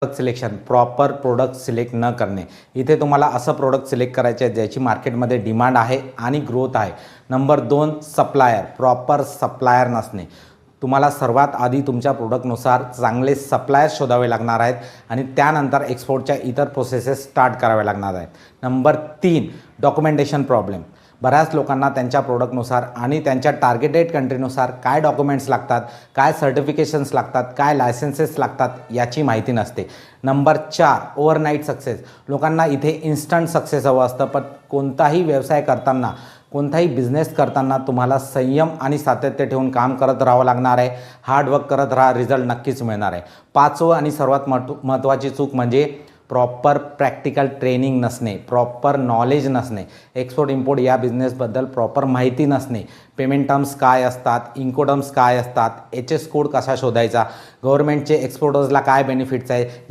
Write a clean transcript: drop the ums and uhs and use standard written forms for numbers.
Product selection, proper product select न करणे. इथे तुम्हाला असं प्रोडक्ट सिलेक्ट करायचे आहे ज्याची मार्केटमध्ये डिमांड आहे आणि ग्रोथ आहे. नंबर 2, सप्लायर, प्रॉपर सप्लायर नसणे. तुम्हाला सर्वात आधी तुमच्या प्रोडक्टनुसार चांगले सप्लायर शोधावे लागणार आहेत आणि त्यानंतर एक्सपोर्टच्या इतर प्रोसेसेस स्टार्ट कराव्या लागणार आहेत. Number 3, documentation problem. बऱ्याच लोकांना त्यांच्या प्रोडक्टनुसार आणि त्यांच्या टार्गेटेड कंट्रीनुसार काय डॉक्युमेंट्स लागतात, काय सर्टिफिकेशन्स लागतात, काय लायसन्सेस लागतात याची माहिती नसते. Number 4, overnight success. लोकांना इथे इन्स्टंट सक्सेस हवं असतं, पण कोणताही व्यवसाय करताना, कोणताही बिझनेस करताना तुम्हाला संयम आणि सातत्य ठेवून काम करत राहावं लागणार आहे. हार्डवर्क करत राहा, रिझल्ट नक्कीच मिळणार आहे. 5वं आणि सर्वात महत्त्वाची चूक म्हणजे प्रॉपर प्रॅक्टिकल ट्रेनिंग नसणे, प्रॉपर नॉलेज नसणे. एक्सपोर्ट इम्पोर्ट या बिझनेसबद्दल प्रॉपर माहिती नसणे. पेमेंट टर्म्स काय असतात, इन्कोटर्म्स काय असतात, HS कोड कसा शोधायचा, गव्हर्नमेंटचे एक्सपोर्टर्सला काय बेनिफिट्स आहे